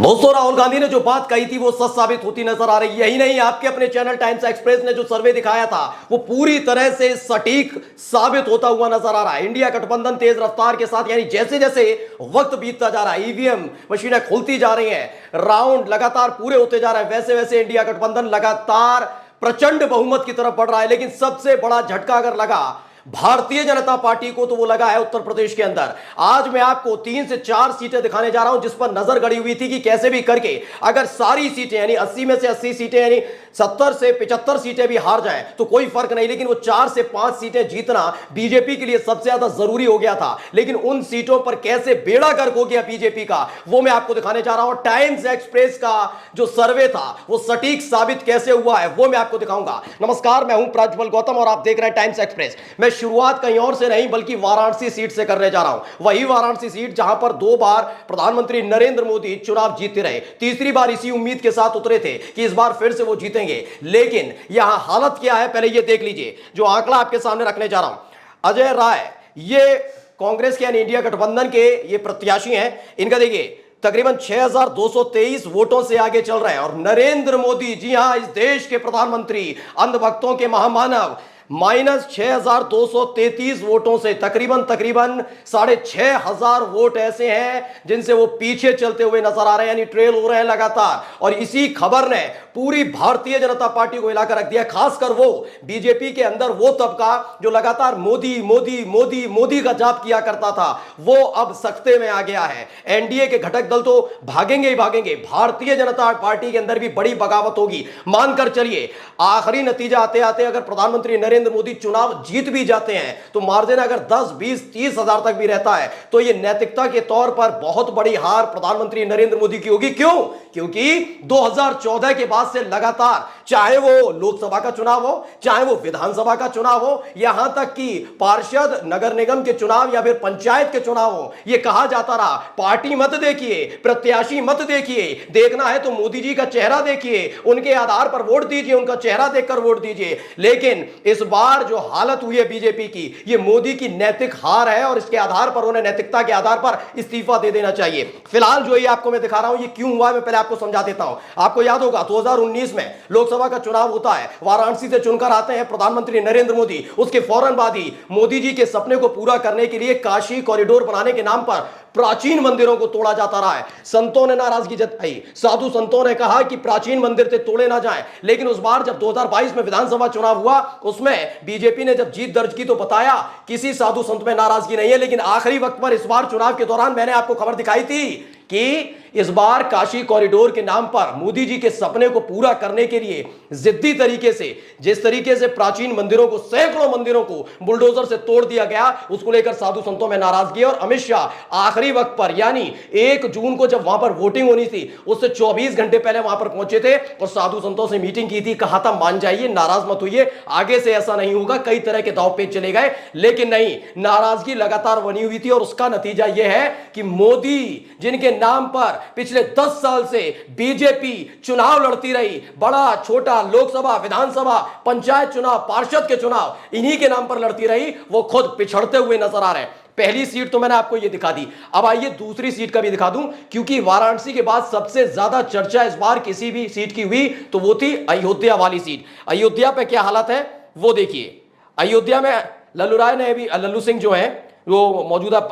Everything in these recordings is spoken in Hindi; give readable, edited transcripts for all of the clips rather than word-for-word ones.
दोस्तों, राहुल गांधी ने जो बात कही थी वो सच साबित होती नजर आ रही है। यही नहीं, आपके अपने चैनल टाइम्स एक्सप्रेस ने जो सर्वे दिखाया था वो पूरी तरह से सटीक साबित होता हुआ नजर आ रहा है। इंडिया गठबंधन तेज रफ्तार के साथ, यानी जैसे जैसे वक्त बीतता जा रहा है, ईवीएम मशीनें खुलती जा रही हैं, राउंड लगातार पूरे होते जा रहे हैं, वैसे वैसे इंडिया गठबंधन लगातार प्रचंड बहुमत की तरफ बढ़ रहा है। लेकिन सबसे बड़ा झटका अगर लगा भारतीय जनता पार्टी को तो वो लगा है उत्तर प्रदेश के अंदर। आज मैं आपको 3 से 4 सीटें दिखाने जा रहा हूं जिस पर नजर गड़ी हुई थी कि कैसे भी करके अगर सारी सीटें, यानी 80 में से 80 सीटें, यानी 70 से 75 सीटें भी हार जाएं तो कोई फर्क नहीं, लेकिन वो 4 से 5 सीटें जीतना बीजेपी के लिए सबसे ज्यादा जरूरी हो गया था। लेकिन उन सीटों पर कैसे बेड़ा गर्क हो गया बीजेपी का, वो मैं आपको दिखाने जा रहा हूं। टाइम्स एक्सप्रेस का जो सर्वे था वो सटीक साबित कैसे हुआ है वो मैं आपको दिखाऊंगा। नमस्कार, मैं हूं प्रज्वल गौतम और आप देख रहे हैं टाइम्स एक्सप्रेस। मैं शुरुआत कहीं और से नहीं बल्कि वाराणसी सीट से करने जा रहा हूं। वही वाराणसी सीट जहां पर 2 बार प्रधानमंत्री नरेंद्र मोदी चुनाव जीतते रहे, तीसरी बार इसी उम्मीद के साथ उतरे थे कि इस बार फिर से वो जीतेंगे। लेकिन यहां हालत क्या है, पहले ये देख लीजिए। जो आंकड़ा आपके सामने रखने जा रहा हूं, अजय राय, ये कांग्रेस के यानी इंडिया गठबंधन के ये प्रत्याशी हैं। इनका देखिए तकरीबन 6223 वोटों से आगे चल रहे हैं। और नरेंद्र मोदी, जी हां, इस देश के प्रधानमंत्री, अंधभक्तों के महामानव, -6233 वोटों से तकरीबन 6500 वोट ऐसे हैं जिनसे वो पीछे चलते हुए नजर आ रहे हैं, यानी ट्रेल हो रहे हैं लगातार। और इसी खबर ने पूरी भारतीय जनता पार्टी को हिलाकर रख दिया, खासकर वो बीजेपी के अंदर वो तबका जो लगातार मोदी मोदी मोदी मोदी का जाप किया करता था, वो अब सख्ते में आ गया है। एनडीए के घटक दल तो भागेंगे ही भागेंगे, भारतीय जनता पार्टी के अंदर भी बड़ी बगावत होगी। मानकर चलिए आखिरी नतीजा आते आते अगर प्रधानमंत्री नरेंद्र मोदी चुनाव जीत भी जाते हैं तो मार्जिन अगर 10, 20, 30 हजार तक भी रहता है तो यह नैतिकता के तौर पर बहुत बड़ी हार प्रधानमंत्री नरेंद्र मोदी की होगी। क्यों? क्योंकि 2014 के बाद से लगातार, चाहे वो लोकसभा का चुनाव हो, चाहे वो विधानसभा का चुनाव हो, यहां तक कि पार्षद, नगर निगम के चुनाव या फिर पंचायत के चुनाव हो, यह कहा जाता रहा पार्टी मत देखिए, प्रत्याशी मत देखिए, देखना है तो मोदी जी का चेहरा देखिए, उनके आधार पर वोट दीजिए, उनका चेहरा देखकर वोट दीजिए। लेकिन इस बार जो हालत हुई है बीजेपी की, यह मोदी की नैतिक हार है और इसके आधार पर उन्हें, नैतिकता के आधार पर इस्तीफा दे देना चाहिए। फिलहाल जो ये आपको मैं दिखा रहा हूं ये क्यों हुआ है, मैं पहले आपको समझा देता हूं। आपको याद होगा 2019 में लोकसभा का चुनाव होता है, वाराणसी से चुनकर आते हैं प्रधानमंत्री नरेंद्र मोदी। उसके फौरन बाद ही मोदी जी के सपने को पूरा करने के लिए काशी कॉरिडोर बनाने के नाम पर प्राचीन मंदिरों को तोड़ा जाता रहा है। संतों ने नाराजगी जताई, साधु संतों ने कहा कि प्राचीन मंदिर से तोड़े ना जाएं। लेकिन उस बार जब 2022 में विधानसभा चुनाव हुआ, उसमें बीजेपी ने जब जीत दर्ज की तो बताया किसी साधु संत में नाराजगी नहीं है। लेकिन आखिरी वक्त पर इस बार चुनाव के दौरान मैंने आपको खबर दिखाई थी कि इस बार काशी कॉरिडोर के नाम पर मोदी जी के सपने को पूरा करने के लिए जिद्दी तरीके से, जिस तरीके से प्राचीन मंदिरों को, सैकड़ों मंदिरों को बुलडोजर से तोड़ दिया गया, उसको लेकर साधु संतों में नाराजगी। और अमित शाह आखिरी वक्त पर, यानी 1 जून को जब वहां पर वोटिंग होनी थी, उससे 24 घंटे पहले वहां पर पहुंचे थे और साधु संतों से मीटिंग की थी। कहा था मान जाइए, नाराज मत होइए, आगे से ऐसा नहीं होगा। कई तरह के दाव पेच चले गए, लेकिन नहीं, नाराजगी लगातार बनी हुई थी। और उसका नतीजा यह है कि मोदी, जिनके नाम पर पिछले 10 साल से बीजेपी चुनाव लड़ती रही, बड़ा छोटा, लोकसभा, विधानसभा, पंचायत चुनाव, पार्षद के चुनाव, इन्हीं के नाम पर लड़ती रही, वो खुद पिछड़ते हुए नजर आ रहे हैं। पहली सीट तो मैंने आपको ये दिखा दी, अब आइए दूसरी सीट का भी दिखा दूं, क्योंकि वाराणसी के बाद सबसे ज्यादा चर्चा इस बार किसी भी सीट की हुई तो वो थी अयोध्या वाली सीट। अयोध्या पे क्या हालत है वो देखिए। अयोध्या में लल्लू सिंह जो है, वो मौजूदा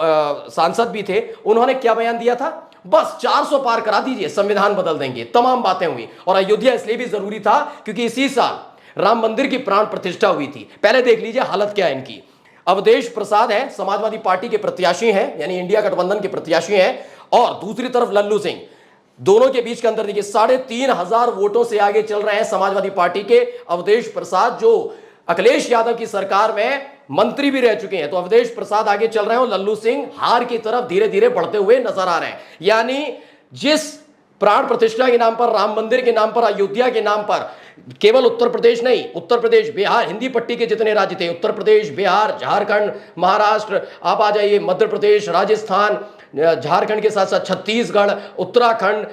सांसद भी थे, उन्होंने क्या बयान दिया था, बस 400 पार करा दीजिए, संविधान बदल देंगे। तमाम बातें हुई। और अयोध्या इसलिए भी जरूरी था क्योंकि इसी साल राम मंदिर की प्राण प्रतिष्ठा हुई थी। पहले देख लीजिए हालत क्या है इनकी। अवधेश प्रसाद है, समाजवादी पार्टी के प्रत्याशी हैं, यानी इंडिया गठबंधन के प्रत्याशी हैं, और दूसरी तरफ लल्लू सिंह। दोनों के बीच के अंदर देखिए 3500 वोटों से आगे चल रहे हैं समाजवादी पार्टी के अवधेश प्रसाद, जो अखिलेश यादव की सरकार में मंत्री भी रह चुके हैं। तो अवधेश प्रसाद आगे चल रहे हैं और लल्लू सिंह हार की तरफ धीरे धीरे बढ़ते हुए नजर आ रहे हैं। यानी जिस प्राण प्रतिष्ठा के नाम पर, राम मंदिर के नाम पर, अयोध्या के नाम पर, केवल उत्तर प्रदेश नहीं, उत्तर प्रदेश, बिहार, हिंदी पट्टी के जितने राज्य थे, उत्तर प्रदेश, बिहार, झारखंड, महाराष्ट्र, आप आ जाइए, मध्य प्रदेश, राजस्थान, झारखंड के साथ साथ छत्तीसगढ़, उत्तराखंड,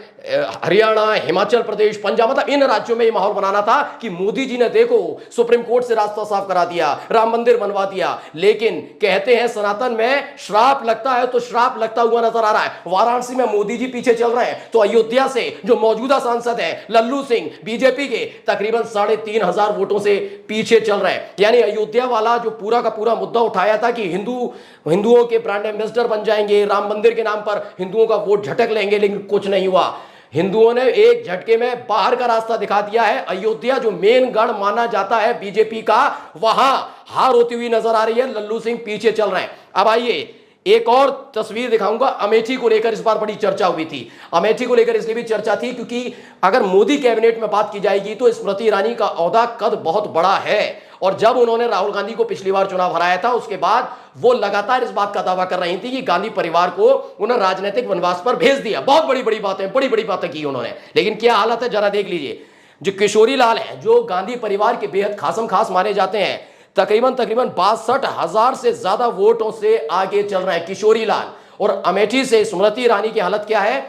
हरियाणा, हिमाचल प्रदेश, पंजाब, मतलब इन राज्यों में ये माहौल बनाना था कि मोदी जी ने देखो सुप्रीम कोर्ट से रास्ता साफ करा दिया, राम मंदिर बनवा दिया। लेकिन कहते हैं सनातन में श्राप लगता है तो श्राप लगता हुआ नजर आ रहा है। वाराणसी में मोदी जी पीछे चल रहे हैं तो अयोध्या से जो मौजूदा सांसद है लल्लू सिंह बीजेपी के, तकरीबन 3,500 वोटों से पीछे चल रहे हैं। यानी अयोध्या वाला जो पूरा का पूरा मुद्दा उठाया था कि हिंदुओं के ब्रांड एम्बेसडर बन जाएंगे, राम मंदिर के नाम पर हिंदुओं का वोट झटक लेंगे, लेकिन कुछ नहीं हुआ। हिंदुओं ने एक झटके में बाहर का रास्ता दिखा दिया है। अयोध्या जो मेन गढ़ माना जाता है बीजेपी का, वहां हार होती हुई नजर आ रही है। लल्लू सिंह पीछे चल रहे हैं। अब आइए एक और तस्वीर दिखाऊंगा। अमेठी को लेकर इस बार बड़ी चर्चा हुई थी। अमेठी को लेकर इसलिए भी चर्चा थी क्योंकि अगर मोदी कैबिनेट में बात की जाएगी तो स्मृति ईरानी का ओहदा कद बहुत बड़ा है। और जब उन्होंने राहुल गांधी को पिछली बार चुनाव हराया था उसके बाद वो लगातार इस बात का दावा कर रही थी कि गांधी परिवार को उन्होंने राजनीतिक वनवास पर भेज दिया। बहुत बड़ी बड़ी बातें की उन्होंने। लेकिन क्या हालत है जरा देख लीजिए। जो किशोरी लाल है, जो गांधी परिवार के बेहद खासम खास माने जाते हैं, तकरीबन 62,000 से ज्यादा वोटों से आगे चल रहे हैं किशोरी लाल। और अमेठी से स्मृति ईरानी की हालत क्या है?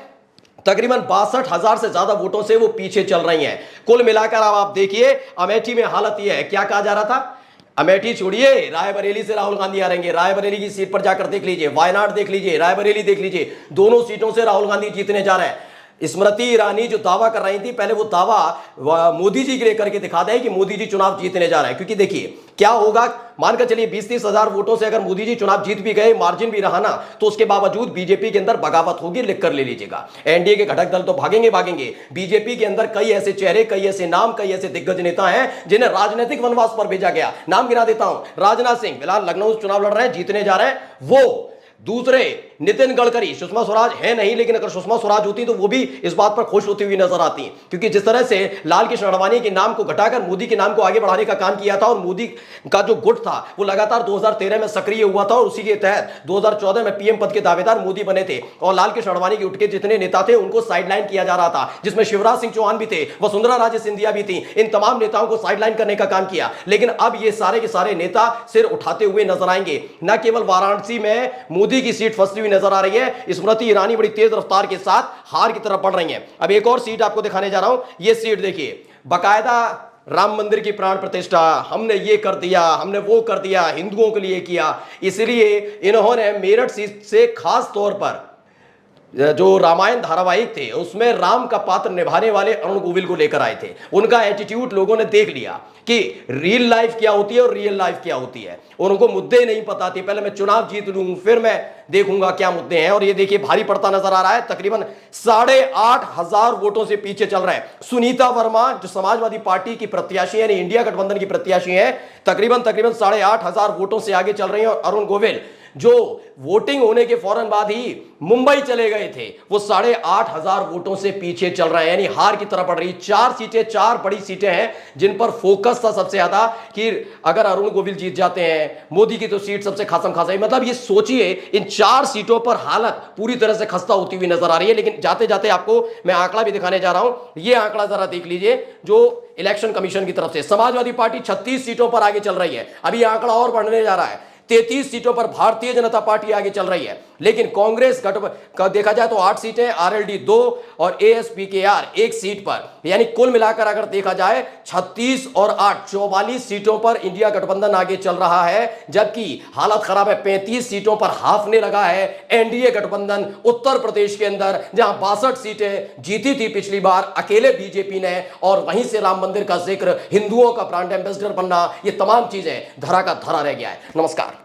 तकरीबन 62,000 से ज्यादा वोटों से वो पीछे चल रही हैं। कुल मिलाकर अब आप देखिए अमेठी में हालत यह है। क्या कहा जा रहा था? अमेठी छोड़िए, रायबरेली से राहुल गांधी आ रहेंगे। रायबरेली की सीट पर जाकर देख लीजिए, वायनाड देख लीजिए, रायबरेली देख लीजिए, दोनों सीटों से राहुल गांधी जीतने जा रहे हैं। स्मृति ईरानी जो दावा कर रही थी, पहले वो दावा मोदी जी के लिए करके दिखा दें कि मोदी जी चुनाव जीतने जा रहे हैं। क्योंकि देखिए क्या होगा, मानकर चलिए 20-30 हजार वोटों से अगर मोदी जी चुनाव जीत भी गए, मार्जिन भी रहा ना, तो उसके बावजूद बीजेपी के अंदर बगावत होगी। लिख कर ले लीजिएगा। एनडीए के घटक दल तो भागेंगे। बीजेपी के अंदर कई ऐसे चेहरे, कई ऐसे नाम, कई ऐसे दिग्गज नेता हैं जिन्हें राजनीतिक वनवास पर भेजा गया। नाम गिना देता हूं। राजनाथ सिंह फिलहाल लखनऊ से चुनाव लड़ रहे हैं, जीतने जा रहे हैं वो। दूसरे नितिन गडकरी, सुषमा स्वराज है नहीं, लेकिन अगर सुषमा स्वराज होती तो वो भी इस बात पर खुश होती हुई नजर आती। क्योंकि जिस तरह से लाल कृष्ण आडवाणी के नाम को घटाकर मोदी के नाम को आगे बढ़ाने का काम किया था, और मोदी का जो गुट था वो लगातार 2013 में सक्रिय हुआ था, और उसी के तहत 2014 में पीएम पद के दावेदार मोदी बने थे। और लाल कृष्ण आडवाणी के उठ के जितने नेता थे उनको साइडलाइन किया जा रहा था, जिसमें शिवराज सिंह चौहान भी थे, वसुंधरा राजे सिंधिया भी थी। इन तमाम नेताओं को साइडलाइन करने का काम किया। लेकिन अब ये सारे के सारे नेता सिर उठाते हुए नजर आएंगे। न केवल वाराणसी में मोदी की सीट फंसती हुई नजर आ रही है, स्मृति ईरानी बड़ी तेज रफ्तार के साथ हार की तरफ बढ़ रही हैं। अब एक और सीट आपको दिखाने जा रहा हूं। ये सीट देखिए, बाकायदा राम मंदिर की प्राण प्रतिष्ठा, हमने ये कर दिया, हमने वो कर दिया, हिंदुओं के लिए किया। इसलिए इन्होंने मेरठ सीट से खास तौर पर जो रामायण धारावाहिक थे उसमें राम का पात्र निभाने वाले अरुण गोविल को लेकर आए थे। उनका एटीट्यूड लोगों ने देख लिया कि रियल लाइफ क्या होती है और रियल लाइफ क्या होती है। उनको मुद्दे नहीं पता थे, पहले मैं चुनाव जीत लूं फिर मैं देखूंगा क्या मुद्दे हैं। और ये देखिए भारी पड़ता नजर आ रहा है। तकरीबन 8,500 वोटों से पीछे चल रहा है। सुनीता वर्मा जो समाजवादी पार्टी की प्रत्याशी है, इंडिया गठबंधन की प्रत्याशी है, तकरीबन 8,500 वोटों से आगे चल रही है। और अरुण गोविल जो वोटिंग होने के फौरन बाद ही मुंबई चले गए थे, वो 8,500 वोटों से पीछे चल रहे हैं, यानी हार की तरफ बढ़ रही। 4 बड़ी सीटें हैं जिन पर फोकस था सबसे ज्यादा कि अगर अरुण गोविल जीत जाते हैं, मोदी की तो सीट सबसे खासम खास है। मतलब ये सोचिए इन 4 सीटों पर हालत पूरी तरह से खस्ता होती हुई नजर आ रही है। लेकिन जाते जाते आपको मैं आंकड़ा भी दिखाने जा रहा हूं। ये आंकड़ा जरा देख लीजिए जो इलेक्शन कमीशन की तरफ से। समाजवादी पार्टी 36 सीटों पर आगे चल रही है। अभी आंकड़ा और बढ़ने जा रहा है। 33 सीटों पर भारतीय जनता पार्टी आगे चल रही है। लेकिन कांग्रेस का देखा जाए तो 8 सीटें, आरएलडी 2 और एएसपीकेआर 1 सीट पर, यानी कुल मिलाकर अगर देखा जाए 36 और 8 44 सीटों पर इंडिया गठबंधन आगे चल रहा है। जबकि हालत खराब है, 35 सीटों पर हाफने लगा है एनडीए गठबंधन उत्तर प्रदेश के अंदर, जहां 62 सीटें जीती थी पिछली बार अकेले बीजेपी ने। और वहीं से राम मंदिर का जिक्र, हिंदुओं का ब्रांड एम्बेसडर बनना, ये तमाम चीजें धरा का धरा रह गया है। नमस्कार।